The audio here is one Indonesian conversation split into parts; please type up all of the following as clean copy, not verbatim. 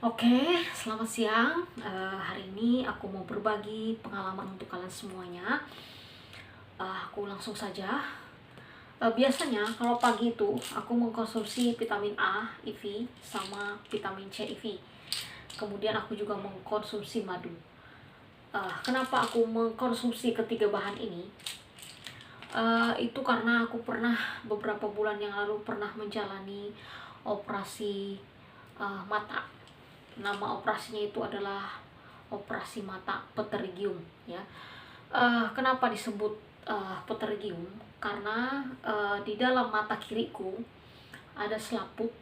Oke, selamat siang. Hari ini aku mau berbagi pengalaman untuk kalian semuanya. Aku langsung saja. Biasanya kalau pagi itu aku mengkonsumsi vitamin A, IV, sama vitamin C, IV. Kemudian aku juga mengkonsumsi madu. Kenapa aku mengkonsumsi ketiga bahan ini? Itu karena aku pernah beberapa bulan yang lalu pernah menjalani operasi mata. Nama operasinya itu adalah operasi mata pterygium, ya. Kenapa disebut pterygium? Karena di dalam mata kiriku ada selaput.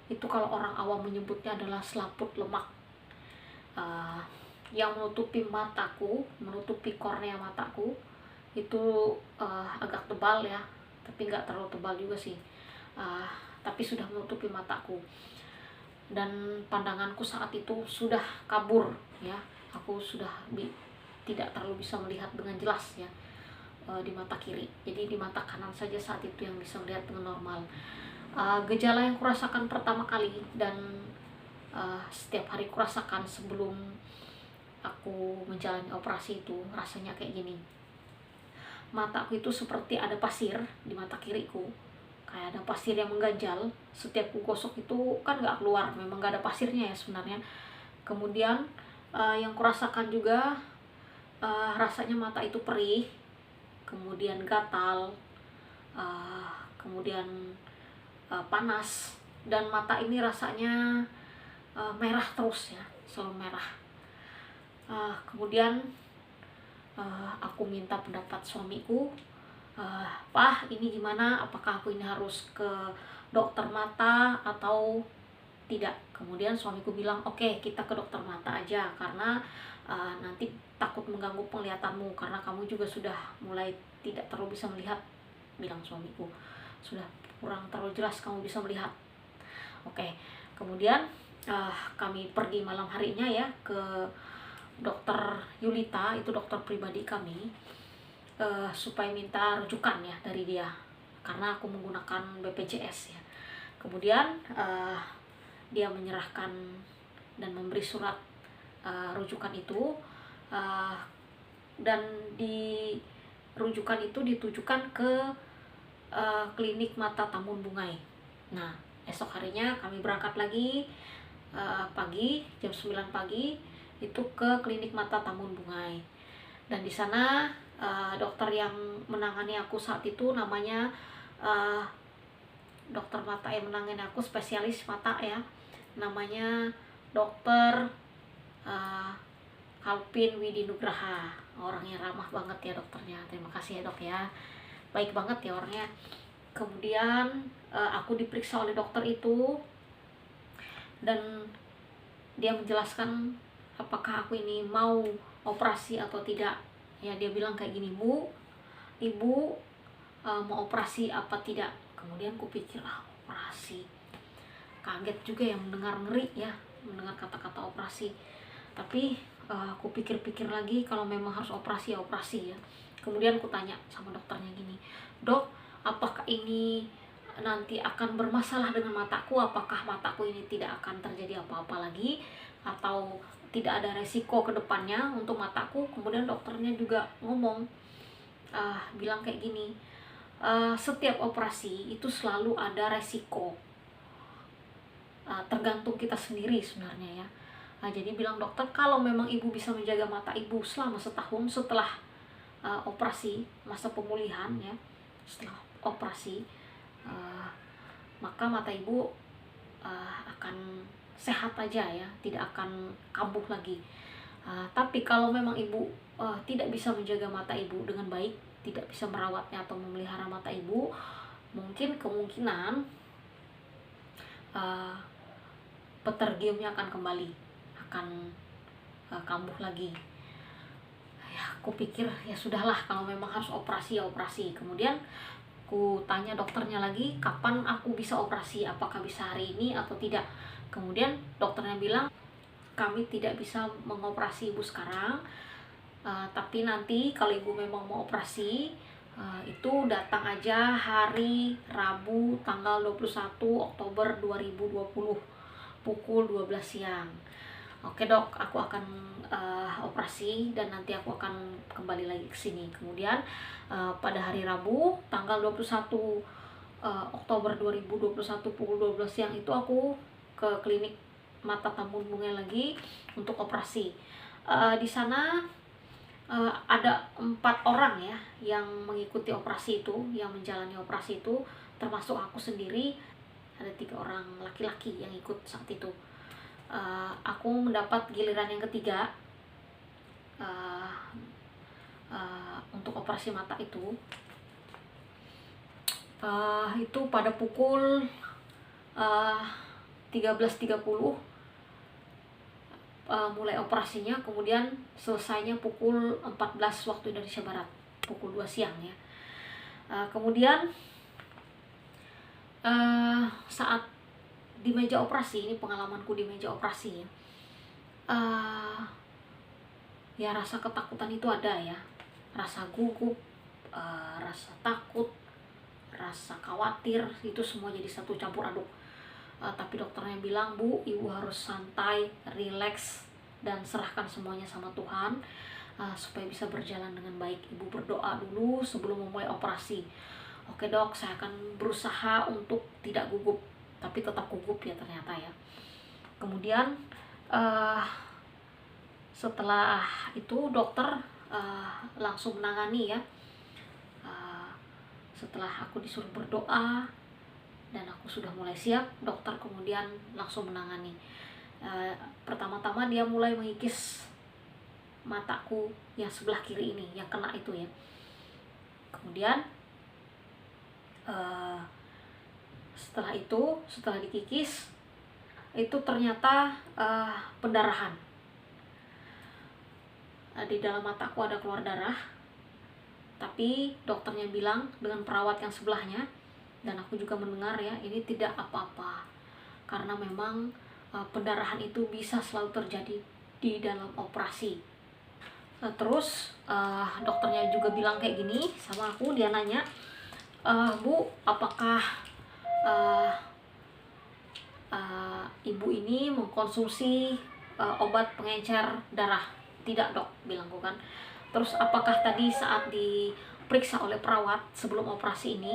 Itu kalau orang awam menyebutnya adalah selaput lemak, uh, yang menutupi mataku, menutupi kornea mataku. Itu agak tebal ya, tapi nggak terlalu tebal juga sih. Tapi sudah menutupi mataku, dan pandanganku saat itu sudah kabur, ya. Aku sudah tidak terlalu bisa melihat dengan jelas, ya, di mata kiri. Jadi di mata kanan saja saat itu yang bisa melihat dengan normal. Gejala yang kurasakan pertama kali dan setiap hari kurasakan sebelum aku menjalani operasi itu rasanya kayak gini. Mataku itu seperti ada pasir di mata kiriku, kayak ada pasir yang mengganjal. Setiap ku gosok itu kan nggak keluar, memang nggak ada pasirnya ya sebenarnya. Kemudian yang kurasakan juga, rasanya mata itu perih, kemudian gatal, kemudian panas, dan mata ini rasanya merah terus, ya, selalu merah. Kemudian aku minta pendapat suamiku, "Pak, ini gimana? Apakah aku ini harus ke dokter mata atau tidak?" Kemudian suamiku bilang, "Oke, kita ke dokter mata aja, karena nanti takut mengganggu penglihatanmu, karena kamu juga sudah mulai tidak terlalu bisa melihat," bilang suamiku. "Sudah kurang terlalu jelas kamu bisa melihat." Oke, kemudian kami pergi malam harinya, ya, ke dokter Yulita, itu dokter pribadi kami, supaya minta rujukan, ya, dari dia, karena aku menggunakan BPJS, ya. Kemudian dia menyerahkan dan memberi surat rujukan itu, dan di rujukan itu ditujukan ke klinik mata Tambun Bungai. Nah, esok harinya kami berangkat lagi pagi, jam 9 pagi, itu ke klinik mata Tambun Bungai. Dan di sana dokter yang menangani aku saat itu namanya, dokter mata yang menangani aku, spesialis mata, ya, namanya dokter Kalpin Widinugraha. Orangnya ramah banget ya dokternya. Terima kasih ya dok, ya, baik banget ya orangnya. Kemudian aku diperiksa oleh dokter itu, dan dia menjelaskan apakah aku ini mau operasi atau tidak. Ya, dia bilang kayak gini, "Bu, ibu mau operasi apa tidak?" Kemudian kupikir, operasi. Kaget juga ya mendengar, ngeri ya mendengar kata-kata operasi. Tapi aku pikir-pikir lagi, kalau memang harus operasi ya operasi, ya. Kemudian aku tanya sama dokternya gini, "Dok, apakah ini nanti akan bermasalah dengan mataku? Apakah mataku ini tidak akan terjadi apa-apa lagi, atau tidak ada resiko ke depannya untuk mataku?" Kemudian dokternya juga ngomong, bilang kayak gini, "Setiap operasi itu selalu ada resiko, tergantung kita sendiri sebenarnya, ya." Jadi bilang dokter, kalau memang ibu bisa menjaga mata ibu selama setahun setelah operasi, masa pemulihan, ya, setelah operasi, maka mata ibu akan sehat aja, ya, tidak akan kambuh lagi. Tapi kalau memang ibu tidak bisa menjaga mata ibu dengan baik, tidak bisa merawatnya atau memelihara mata ibu, mungkin kemungkinan pterygiumnya akan kembali, akan kambuh lagi. Ya, aku pikir ya sudahlah, kalau memang harus operasi ya operasi. Kemudian aku tanya dokternya lagi, kapan aku bisa operasi, apakah bisa hari ini atau tidak. Kemudian dokternya bilang, "Kami tidak bisa mengoperasi ibu sekarang, tapi nanti kalau ibu memang mau operasi, itu datang aja hari Rabu tanggal 21 Oktober 2020 pukul 12 siang. Oke dok, aku akan operasi dan nanti aku akan kembali lagi ke sini. Kemudian pada hari Rabu tanggal 21 Oktober 2021 pukul 12 siang itu aku ke klinik mata Tambun Bunga lagi untuk operasi. Di sana ada 4 orang ya yang mengikuti operasi itu, yang menjalani operasi itu, termasuk aku sendiri. Ada 3 orang laki-laki yang ikut saat itu. Aku mendapat giliran yang ketiga untuk operasi mata itu. Itu pada pukul 13.30 mulai operasinya, kemudian selesainya pukul 14 waktu Indonesia Barat, pukul 2 siang ya. Kemudian saat di meja operasi, ini pengalamanku di meja operasi ya, ya rasa ketakutan itu ada ya, rasa gugup, rasa takut, rasa khawatir, itu semua jadi satu campur aduk. Tapi dokternya bilang, Bu, ibu harus santai, rileks, dan serahkan semuanya sama Tuhan supaya bisa berjalan dengan baik. Ibu berdoa dulu sebelum memulai operasi. Oke dok, saya akan berusaha untuk tidak gugup, tapi tetap gugup ya ternyata ya. Kemudian setelah itu dokter langsung menangani ya. Setelah aku disuruh berdoa dan aku sudah mulai siap, dokter kemudian langsung menangani. Pertama-tama dia mulai mengikis mataku yang sebelah kiri ini, yang kena itu ya. Kemudian setelah dikikis itu ternyata pendarahan. Di dalam mataku ada keluar darah, tapi dokternya bilang dengan perawat yang sebelahnya, dan aku juga mendengar ya, ini tidak apa-apa, karena memang pendarahan itu bisa selalu terjadi di dalam operasi. Terus dokternya juga bilang kayak gini sama aku, dia nanya, Bu, apakah ibu ini mengkonsumsi obat pengencer darah? Tidak dok, bilangku kan. Terus apakah tadi saat diperiksa oleh perawat sebelum operasi ini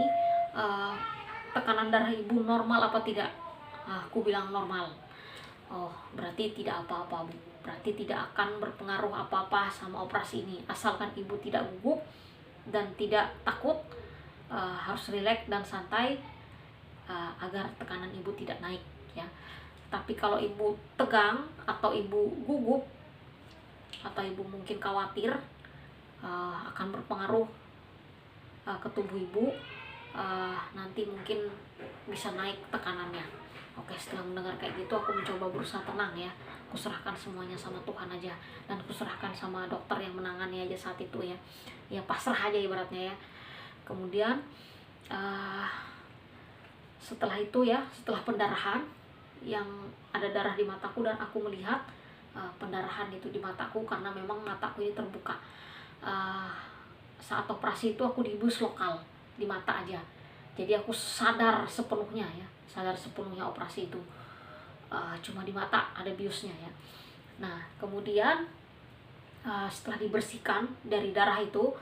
tekanan darah ibu normal apa tidak? Aku bilang normal. Oh, berarti tidak apa-apa, Bu. Berarti tidak akan berpengaruh apa-apa sama operasi ini, asalkan ibu tidak gugup dan tidak takut. Harus rileks dan santai agar tekanan ibu tidak naik ya. Tapi kalau ibu tegang atau ibu gugup atau ibu mungkin khawatir, akan berpengaruh ke tubuh ibu, nanti mungkin bisa naik tekanannya. Oke, setelah mendengar kayak gitu, aku mencoba berusaha tenang ya. Aku serahkan semuanya sama Tuhan aja, dan aku serahkan sama dokter yang menangani aja saat itu ya. Ya pasrah aja ibaratnya ya. Kemudian setelah itu ya, setelah pendarahan yang ada darah di mataku, dan aku melihat pendarahan itu di mataku karena memang mataku ini terbuka. Saat operasi itu aku dibius lokal di mata aja, jadi aku sadar sepenuhnya ya, sadar sepenuhnya operasi itu cuma di mata ada biusnya ya. Nah kemudian setelah dibersihkan dari darah itu,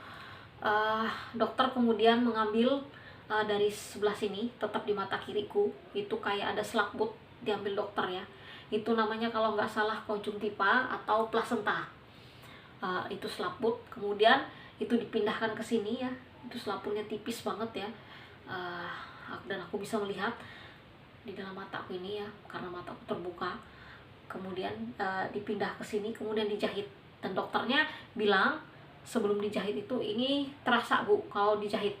dokter kemudian mengambil dari sebelah sini, tetap di mata kiriku itu kayak ada selaput, diambil dokter ya. Itu namanya kalau nggak salah konjungtiva atau plasenta. Itu selaput, kemudian itu dipindahkan ke sini ya. Itu selaputnya tipis banget ya, dan aku bisa melihat di dalam mataku ini ya, karena mataku terbuka. Kemudian dipindah ke sini, kemudian dijahit, dan dokternya bilang sebelum dijahit itu, ini terasa Bu, kalau dijahit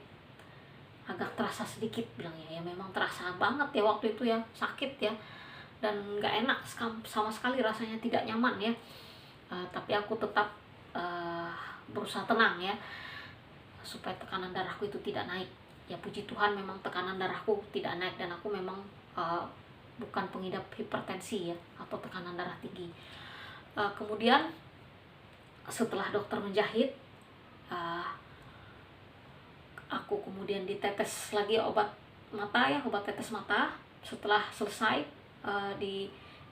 agak terasa sedikit, bilangnya ya. Memang terasa banget ya waktu itu ya, sakit ya, dan nggak enak sama sekali, rasanya tidak nyaman ya. Tapi aku tetap berusaha tenang ya, supaya tekanan darahku itu tidak naik ya. Puji Tuhan memang tekanan darahku tidak naik, dan aku memang bukan pengidap hipertensi ya, atau tekanan darah tinggi. Kemudian setelah dokter menjahit, aku kemudian ditetes lagi obat mata ya, obat tetes mata. Setelah selesai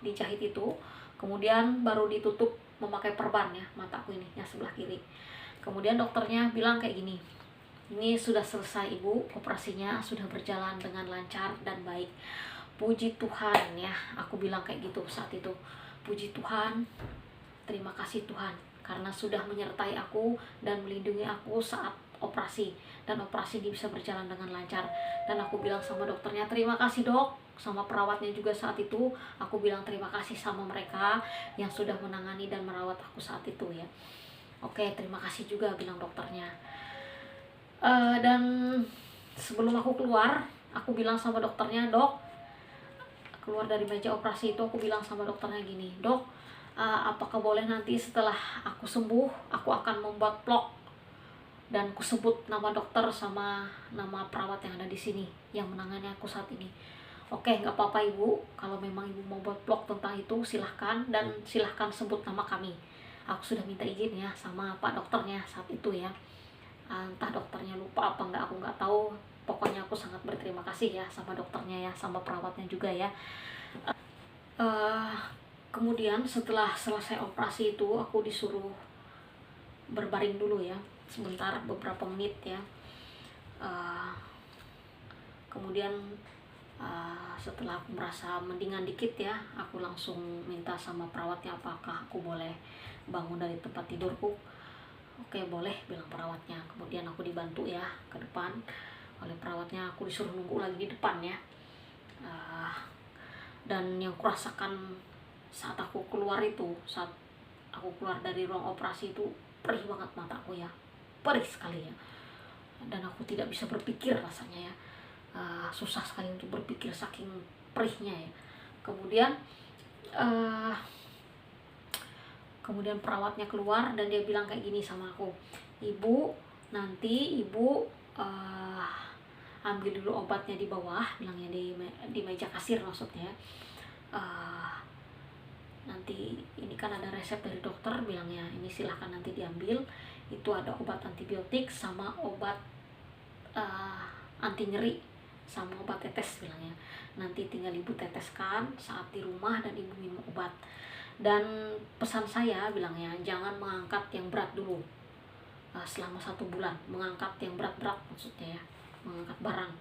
dijahit itu, kemudian baru ditutup memakai perban ya, mataku ini yang sebelah kiri. Kemudian dokternya bilang kayak gini, ini sudah selesai ibu, operasinya sudah berjalan dengan lancar dan baik. Puji Tuhan ya, aku bilang kayak gitu saat itu. Puji Tuhan, terima kasih Tuhan, karena sudah menyertai aku dan melindungi aku saat operasi. Dan operasi ini bisa berjalan dengan lancar. Dan aku bilang sama dokternya, terima kasih dok. Sama perawatnya juga saat itu, aku bilang terima kasih sama mereka yang sudah menangani dan merawat aku saat itu ya. Oke, terima kasih juga bilang dokternya. Dan sebelum aku keluar, aku bilang sama dokternya, dok, keluar dari meja operasi itu aku bilang sama dokternya gini, dok, apakah boleh nanti setelah aku sembuh, aku akan membuat vlog dan aku sebut nama dokter sama nama perawat yang ada di sini yang menangani aku saat ini. Oke, nggak apa-apa ibu, kalau memang ibu mau buat vlog tentang itu silahkan, dan silahkan sebut nama kami. Aku sudah minta izin ya sama pak dokternya saat itu ya. Entah dokternya lupa apa enggak, aku nggak tahu. Pokoknya aku sangat berterima kasih ya sama dokternya ya, sama perawatnya juga ya. Kemudian setelah selesai operasi itu, aku disuruh berbaring dulu ya, sebentar, beberapa menit ya. Kemudian setelah aku merasa mendingan dikit ya, aku langsung minta sama perawatnya apakah aku boleh bangun dari tempat tidurku. Oke boleh, bilang perawatnya. Kemudian aku dibantu ya ke depan oleh perawatnya, aku disuruh nunggu lagi di depan ya. Dan yang kurasakan saat aku keluar itu, saat aku keluar dari ruang operasi itu, perih banget mataku ya, perih sekali ya. Dan aku tidak bisa berpikir rasanya ya, susah sekali untuk berpikir saking perihnya ya. Kemudian perawatnya keluar dan dia bilang kayak gini sama aku, ibu, nanti ibu ambil dulu obatnya di bawah, bilangnya di meja kasir maksudnya. Nanti ini kan ada resep dari dokter, bilangnya ini silahkan nanti diambil, itu ada obat antibiotik sama obat anti nyeri sama obat tetes, bilangnya nanti tinggal ibu teteskan saat di rumah dan ibu minum obat. Dan pesan saya, bilangnya jangan mengangkat yang berat dulu selama 1 bulan, mengangkat yang berat-berat maksudnya ya, mengangkat barang.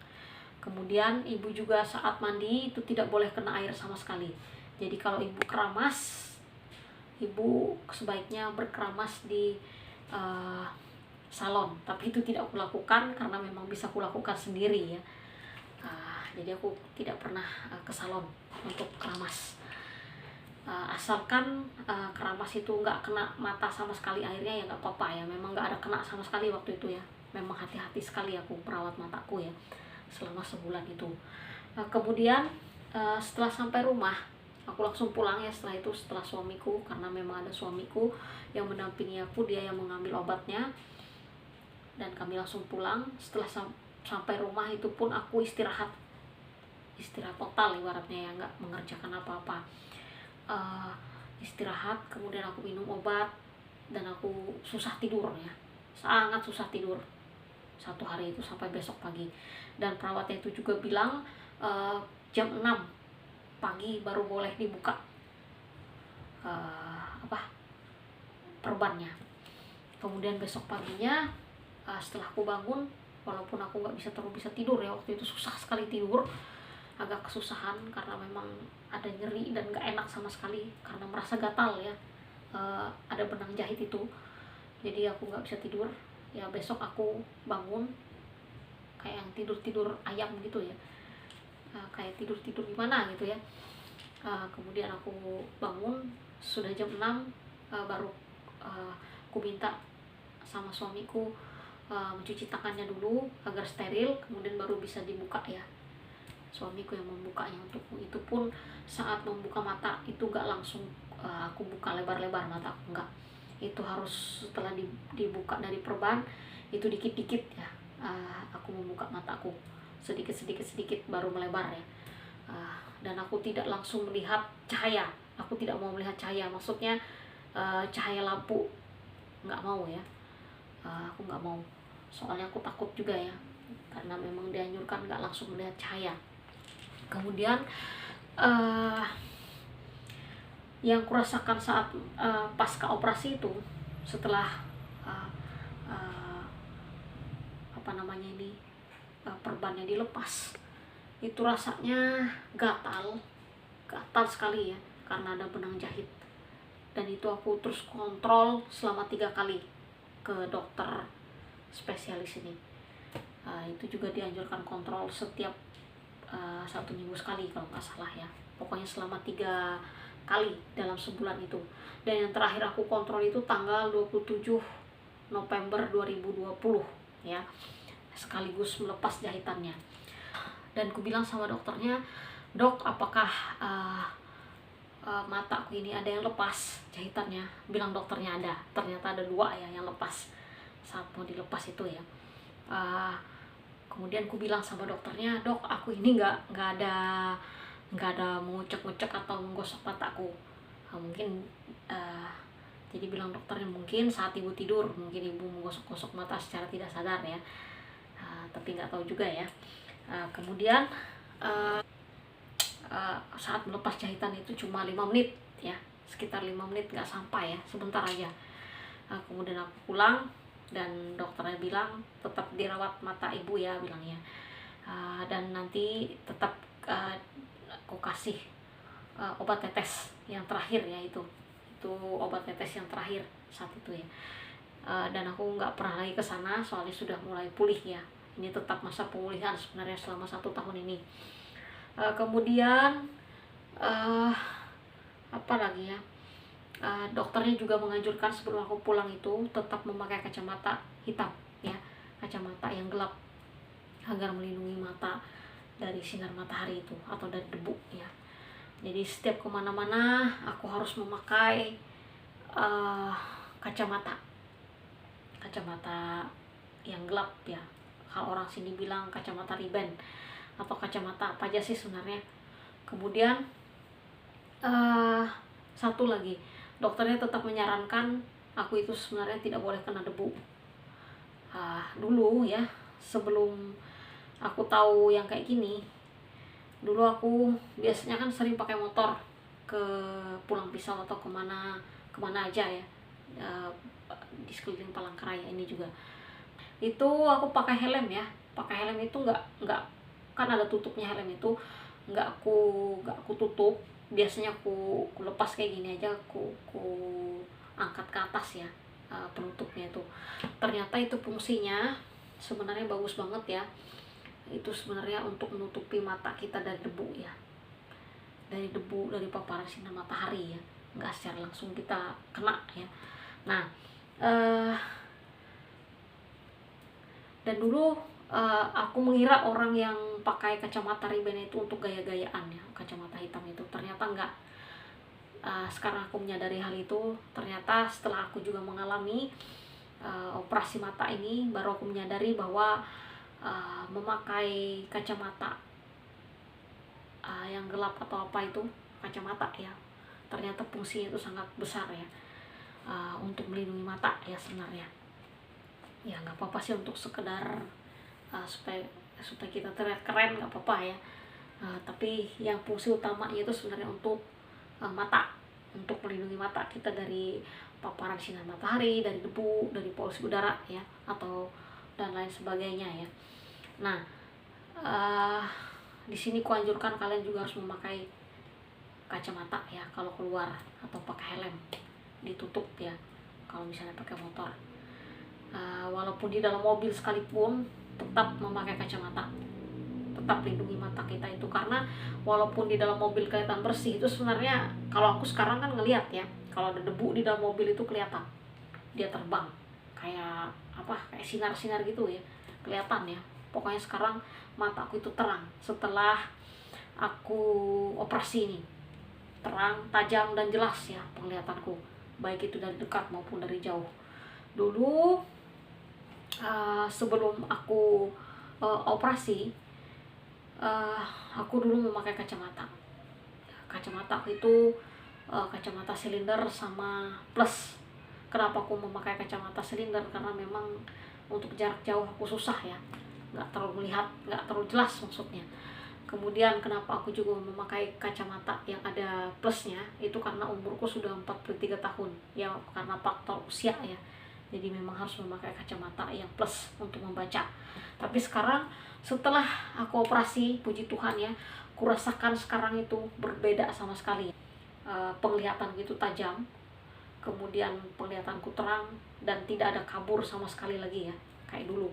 Kemudian ibu juga saat mandi itu tidak boleh kena air sama sekali. Jadi kalau ibu keramas, ibu sebaiknya berkeramas di salon. Tapi itu tidak aku lakukan karena memang bisa aku lakukan sendiri ya. Jadi aku tidak pernah ke salon untuk keramas. Asalkan keramas itu nggak kena mata sama sekali airnya ya nggak apa-apa ya. Memang nggak ada kena sama sekali waktu itu ya. Memang hati-hati sekali aku merawat mataku ya selama sebulan itu. Kemudian setelah sampai rumah, aku langsung pulang ya setelah itu, setelah suamiku, karena memang ada suamiku yang mendampingi aku, dia yang mengambil obatnya, dan kami langsung pulang. Setelah sampai rumah itu pun aku istirahat total ibaratnya ya, nggak mengerjakan apa-apa. Istirahat, kemudian aku minum obat, dan aku susah tidur ya, sangat susah tidur 1 hari itu sampai besok pagi. Dan perawatnya itu juga bilang jam 6 pagi baru boleh dibuka perbannya. Kemudian besok paginya setelah aku bangun, walaupun aku nggak terlalu bisa tidur ya, waktu itu susah sekali tidur, agak kesusahan karena memang ada nyeri dan nggak enak sama sekali karena merasa gatal ya. Ada benang jahit itu, jadi aku nggak bisa tidur ya. Besok aku bangun kayak yang tidur ayam gitu ya, kayak tidur gimana gitu ya. Kemudian aku bangun sudah jam 6, baru aku minta sama suamiku mencuci tangannya dulu agar steril, kemudian baru bisa dibuka ya. Suamiku yang membukanya untukku. Itu pun saat membuka mata itu gak langsung aku buka lebar-lebar mata aku, enggak. Itu harus setelah dibuka dari perban itu dikit-dikit ya, aku membuka mataku sedikit baru melebar ya. Dan aku tidak langsung melihat cahaya, aku tidak mau melihat cahaya, maksudnya cahaya lampu, nggak mau ya. Aku nggak mau, soalnya aku takut juga ya, karena memang dianjurkan nggak langsung melihat cahaya. Kemudian yang kurasakan saat pasca operasi itu, setelah uh, uh, apa namanya ini perbannya dilepas, itu rasanya gatal, gatal sekali ya, karena ada benang jahit. Dan itu aku terus kontrol selama 3 kali ke dokter spesialis ini. Itu juga dianjurkan kontrol setiap 1 minggu sekali kalau nggak salah ya, pokoknya selama 3 kali dalam sebulan itu. Dan yang terakhir aku kontrol itu tanggal 27 November 2020 ya, sekaligus melepas jahitannya. Dan ku bilang sama dokternya, "Dok, apakah mataku ini ada yang lepas jahitannya?" Bilang dokternya ada. Ternyata ada 2 ya yang lepas saat mau dilepas itu ya. Kemudian ku bilang sama dokternya, "Dok, aku ini nggak ada mengucek-ngucek atau menggosok mataku." Mungkin jadi bilang dokternya, mungkin saat ibu tidur mungkin ibu menggosok-gosok mata secara tidak sadar ya. Tapi nggak tahu juga ya. Kemudian saat melepas jahitan itu cuma 5 menit ya, sekitar 5 menit, nggak sampai ya, sebentar aja. Kemudian aku pulang dan dokternya bilang tetap dirawat mata ibu ya, bilangnya. Dan nanti tetap aku kasih obat tetes yang terakhir ya, itu obat tetes yang terakhir saat itu ya. Dan aku nggak pernah lagi ke sana soalnya sudah mulai pulih ya. Ini tetap masa pemulihan sebenarnya selama 1 tahun ini. Kemudian apa lagi ya, dokternya juga menganjurkan sebelum aku pulang itu tetap memakai kacamata hitam ya, kacamata yang gelap, agar melindungi mata dari sinar matahari itu atau dari debu ya. Jadi setiap kemana-mana aku harus memakai kacamata yang gelap ya. Kalau orang sini bilang kacamata Ray-Ban atau kacamata apa aja sih sebenarnya. Kemudian satu lagi, dokternya tetap menyarankan aku itu sebenarnya tidak boleh kena debu. Dulu ya, sebelum aku tahu yang kayak gini, dulu aku biasanya kan sering pakai motor ke Pulang Pisau atau kemana aja ya, di sekeliling Palangkaraya ini juga. Itu aku pakai helm ya, pakai helm itu nggak kan ada tutupnya helm itu, nggak aku tutup. Biasanya aku lepas kayak gini aja, aku angkat ke atas ya, penutupnya itu. Ternyata itu fungsinya sebenarnya bagus banget ya. Itu sebenarnya untuk menutupi mata kita dari debu ya, dari debu, dari paparan sinar matahari ya, nggak secara langsung kita kena ya. Nah, dan dulu aku mengira orang yang pakai kacamata Ray-Ban itu untuk gaya-gayaan ya, kacamata hitam itu. Ternyata enggak. Sekarang aku menyadari hal itu. Ternyata setelah aku juga mengalami operasi mata ini, baru aku menyadari bahwa memakai kacamata yang gelap atau apa itu, kacamata ya, ternyata fungsinya itu sangat besar ya, untuk melindungi mata ya sebenarnya. Ya nggak apa-apa sih untuk sekedar supaya kita terlihat keren, nggak apa-apa ya. Tapi yang fungsi utamanya itu sebenarnya untuk mata, untuk melindungi mata kita dari paparan sinar matahari, dari debu, dari polusi udara ya, atau dan lain sebagainya ya. Nah, di sini kuanjurkan kalian juga harus memakai kacamata ya kalau keluar, atau pakai helm ditutup ya kalau misalnya pakai motor. Walaupun di dalam mobil sekalipun tetap memakai kacamata, tetap lindungi mata kita itu. Karena walaupun di dalam mobil kelihatan bersih, itu sebenarnya kalau aku sekarang kan ngelihat ya, kalau ada debu di dalam mobil itu kelihatan dia terbang kayak sinar-sinar gitu ya, kelihatan ya. Pokoknya sekarang mataku itu terang setelah aku operasi ini, terang, tajam dan jelas ya penglihatanku, baik itu dari dekat maupun dari jauh. Dulu sebelum aku operasi, aku dulu memakai kacamata aku itu kacamata silinder sama plus. Kenapa aku memakai kacamata silinder? Karena memang untuk jarak jauh aku susah ya, nggak terlalu melihat, nggak terlalu jelas maksudnya. Kemudian kenapa aku juga memakai kacamata yang ada plusnya, itu karena umurku sudah 43 tahun ya, karena faktor usia ya. Jadi memang harus memakai kacamata yang plus untuk membaca. Tapi sekarang setelah aku operasi, puji Tuhan ya, kurasakan sekarang itu berbeda sama sekali. Penglihatan gitu tajam, kemudian penglihatanku terang, dan tidak ada kabur sama sekali lagi ya, kayak dulu.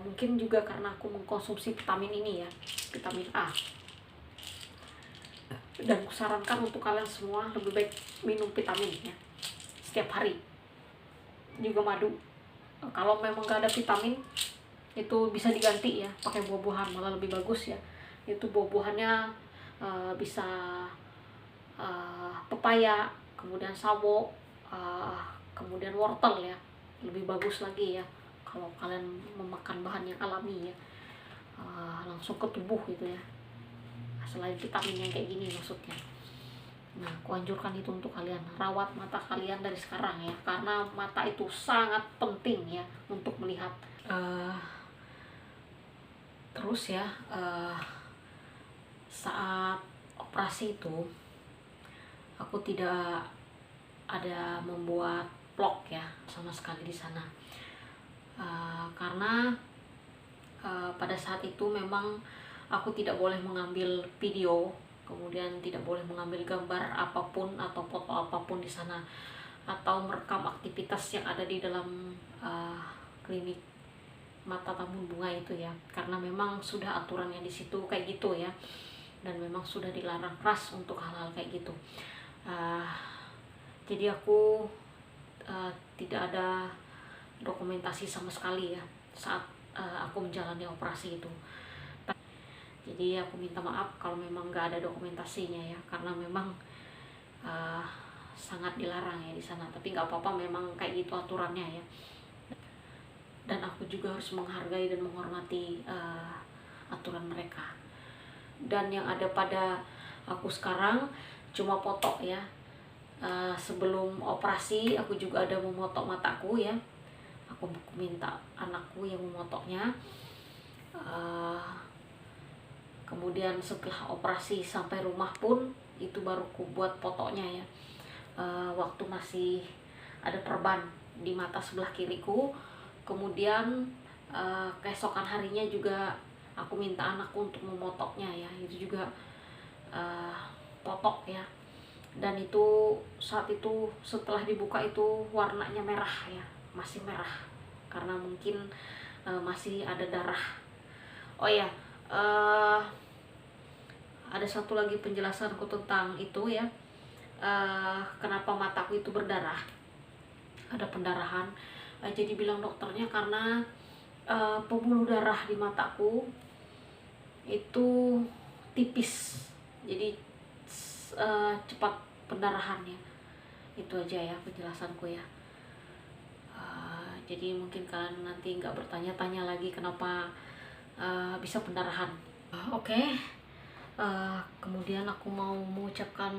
Mungkin juga karena aku mengkonsumsi vitamin ini ya, vitamin A. Dan kusarankan untuk kalian semua lebih baik minum vitamin ya setiap hari. Juga madu. Kalau memang gak ada vitamin, itu bisa diganti ya pakai buah-buahan, malah lebih bagus ya. Itu buah-buahannya bisa pepaya, kemudian sawo, kemudian wortel ya, lebih bagus lagi ya kalau kalian memakan bahan yang alami ya, langsung ke tubuh gitu ya, selain vitamin yang kayak gini maksudnya. Nah, aku anjurkan itu untuk kalian, rawat mata kalian dari sekarang ya, karena mata itu sangat penting ya untuk melihat. Terus ya, saat operasi itu aku tidak ada membuat vlog ya sama sekali di sana. Karena pada saat itu memang aku tidak boleh mengambil video, kemudian tidak boleh mengambil gambar apapun atau foto apapun di sana, atau merekam aktivitas yang ada di dalam klinik mata tabung bunga itu ya, karena memang sudah aturannya di situ kayak gitu ya, dan memang sudah dilarang keras untuk hal-hal kayak gitu. Jadi aku tidak ada dokumentasi sama sekali ya saat aku menjalani operasi itu. Jadi aku minta maaf kalau memang nggak ada dokumentasinya ya, karena memang sangat dilarang ya di sana. Tapi nggak apa-apa, memang kayak gitu aturannya ya. Dan aku juga harus menghargai dan menghormati aturan mereka. Dan yang ada pada aku sekarang cuma foto ya. Sebelum operasi aku juga ada memotok mataku ya. Aku minta anakku yang memotoknya. Kemudian setelah operasi sampai rumah pun itu baru aku buat fotonya ya. Waktu masih ada perban di mata sebelah kiriku. Kemudian keesokan harinya juga aku minta anakku untuk memotoknya ya, itu juga potok ya. Dan itu saat itu setelah dibuka itu warnanya merah ya, masih merah karena mungkin masih ada darah. Oh ya, ada satu lagi penjelasanku tentang itu ya, kenapa mataku itu berdarah, ada pendarahan. Jadi bilang dokternya karena pembuluh darah di mataku itu tipis, jadi cepat pendarahannya. Itu aja ya penjelasanku ya. Jadi mungkin kalian nanti nggak bertanya-tanya lagi kenapa bisa pendarahan. Oke. Kemudian aku mau mengucapkan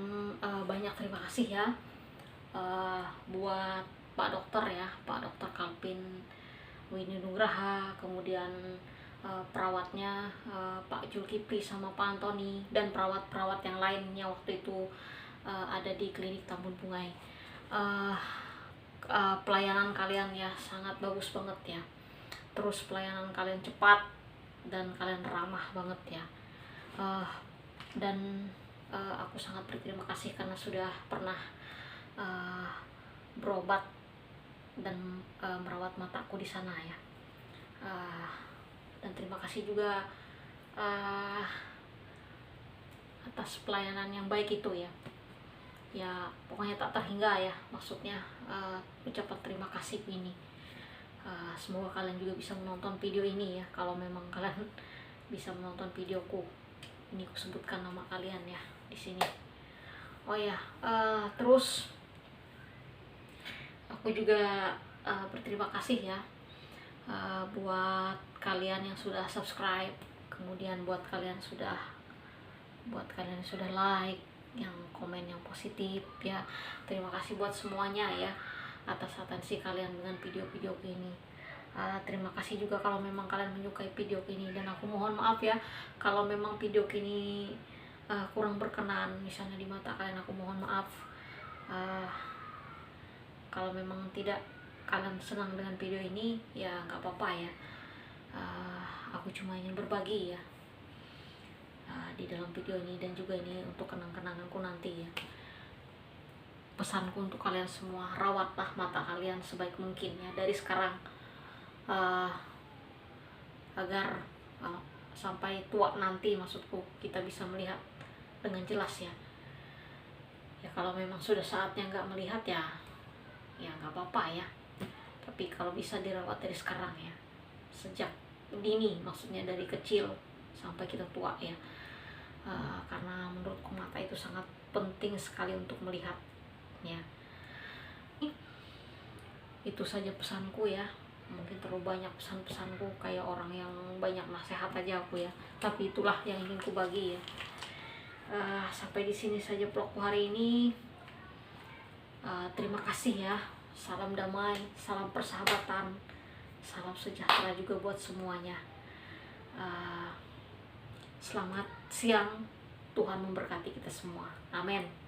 banyak terima kasih ya buat Pak Dokter ya, Pak Dokter Kalpin Winnie Nugraha, kemudian perawatnya Pak Julkipli sama Pak Antoni, dan perawat-perawat yang lainnya waktu itu ada di klinik Tambun Bungai. Pelayanan kalian ya sangat bagus banget ya. Terus pelayanan kalian cepat dan kalian ramah banget ya. Dan aku sangat berterima kasih karena sudah pernah berobat dan merawat mataku di sana ya. Dan terima kasih juga atas pelayanan yang baik itu ya. Ya pokoknya tak terhingga ya, maksudnya ucapan terima kasih ini. Semoga kalian juga bisa menonton video ini ya, kalau memang kalian bisa menonton videoku ini. Aku sebutkan nama kalian ya di sini. Oh ya, terus aku juga berterima kasih ya buat kalian yang sudah subscribe, kemudian buat kalian sudah like, yang komen yang positif ya. Terima kasih buat semuanya ya atas atensi kalian dengan video-video ini. Terima kasih juga kalau memang kalian menyukai video ini, dan aku mohon maaf ya kalau memang video ini kurang berkenan misalnya di mata kalian. Aku mohon maaf. Uh, Kalau memang tidak kalian senang dengan video ini, ya nggak apa-apa ya. Aku cuma ingin berbagi ya di dalam video ini, dan juga ini untuk kenang-kenanganku nanti ya. Pesanku untuk kalian semua, rawatlah mata kalian sebaik mungkin ya dari sekarang, agar sampai tua nanti, maksudku, kita bisa melihat dengan jelas ya. Ya kalau memang sudah saatnya nggak melihat ya nggak apa-apa ya, tapi kalau bisa dirawat dari sekarang ya, sejak dini, maksudnya dari kecil sampai kita tua ya. Karena menurutku mata itu sangat penting sekali untuk melihat ya. Itu saja pesanku ya. Mungkin terlalu banyak pesan-pesanku, kayak orang yang banyak nasihat aja aku ya, tapi itulah yang ingin ku bagi ya. Sampai di sini saja vlogku hari ini. Terima kasih ya. Salam damai, salam persahabatan, salam sejahtera juga buat semuanya. Selamat siang, Tuhan memberkati kita semua. Amin.